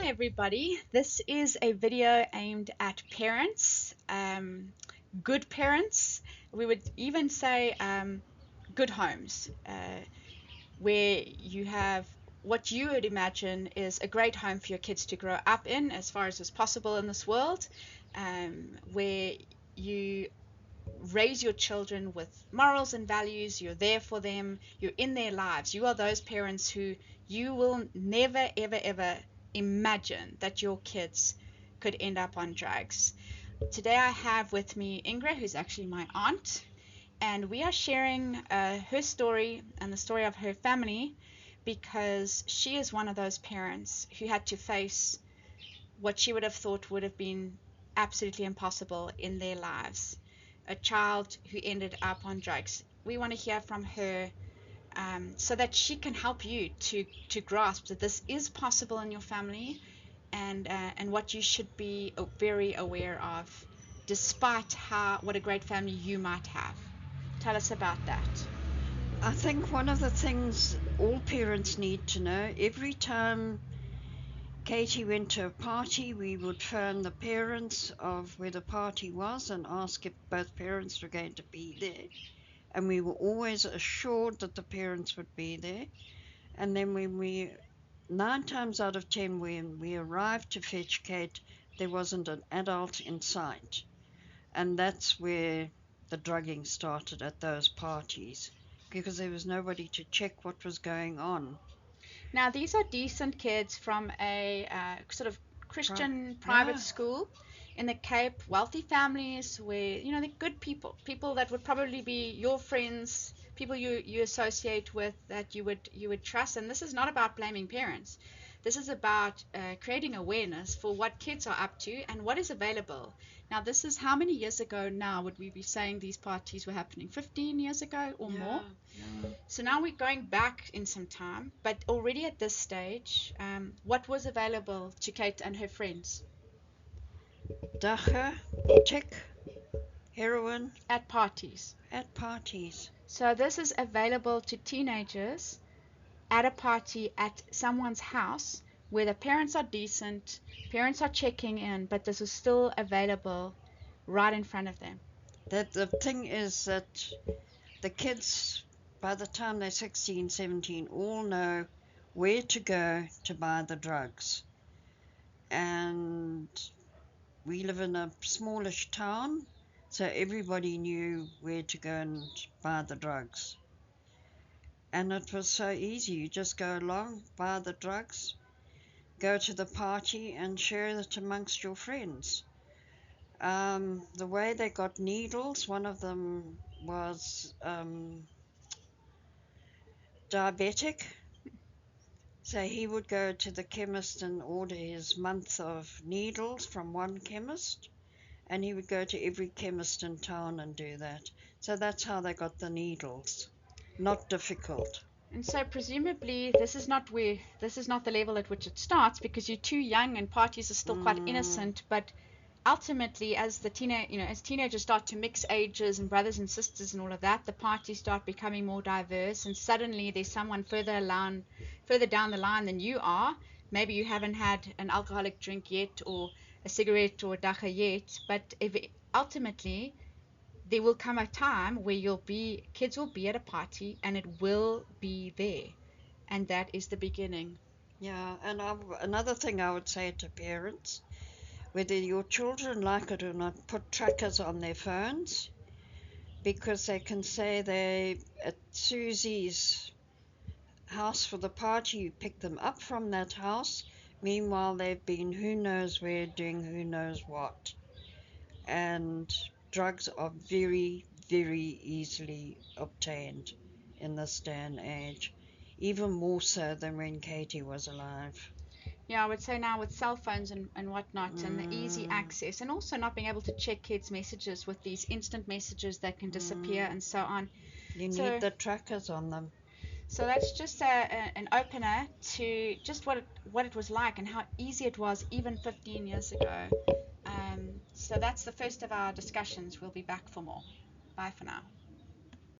everybody. This is a video aimed at parents, good parents. We would even say good homes, where you have what you would imagine is a great home for your kids to grow up in as far as is possible in this world, where you raise your children with morals and values. You're there for them, you're in their lives. You are those parents who you will never ever imagine that your kids could end up on drugs. Today I have with me Ingra, who's actually my aunt, and we are sharing her story and the story of her family, because she is one of those parents who had to face what she would have thought would have been absolutely impossible in their lives, a child who ended up on drugs. We want to hear from her, so that she can help you to grasp that this is possible in your family, and what you should be very aware of, despite what a great family you might have. Tell us about that. I think one of the things all parents need to know, every time Katie went to a party, we would phone the parents of where the party was and ask if both parents were going to be there. And we were always assured that the parents would be there. And then 9 times out of 10, when we arrived to fetch Kate, there wasn't an adult in sight. And that's where the drugging started, at those parties, because there was nobody to check what was going on. Now, these are decent kids from a sort of Christian private school in the Cape, wealthy families where, they're good people that would probably be your friends, people you associate with, that you would trust. And this is not about blaming parents. This is about creating awareness for what kids are up to and what is available. Now, this is how many years ago now would we be saying these parties were happening? 15 years ago or more? Yeah. So now we're going back in some time, but already at this stage, what was available to Kate and her friends? Dacha, tick, heroin At parties. at parties. So this is available to teenagers at a party at someone's house where the parents are decent, parents are checking in, but this is still available right in front of them. That the thing is that the kids, by the time they're 16, 17, all know where to go to buy the drugs. And we live in a smallish town, so everybody knew where to go and buy the drugs. And it was so easy. You just go along, buy the drugs, go to the party, and share it amongst your friends. The way they got needles, one of them was diabetic, so he would go to the chemist and order his month of needles from one chemist, and he would go to every chemist in town and do that. So that's how they got the needles. Not difficult. And so presumably this is not the level at which it starts, because you're too young and parties are still quite innocent. But ultimately, as as teenagers start to mix ages and brothers and sisters and all of that, the parties start becoming more diverse, and suddenly there's someone further down the line than you are. Maybe you haven't had an alcoholic drink yet, or a cigarette or a dacha yet, but ultimately there will come a time where kids will be at a party and it will be there, and that is the beginning. Yeah, and another thing I would say to parents, whether your children like it or not, put trackers on their phones, because they can say they at Susie's house for the party, you pick them up from that house. Meanwhile, they've been who knows where doing who knows what. And drugs are very, very easily obtained in this day and age, even more so than when Katie was alive. Yeah, I would say now with cell phones and whatnot, and the easy access, and also not being able to check kids' messages with these instant messages that can disappear and so on. You So- need the trackers on them. So that's just an opener to just what it was like and how easy it was even 15 years ago. So that's the first of our discussions. We'll be back for more. Bye for now.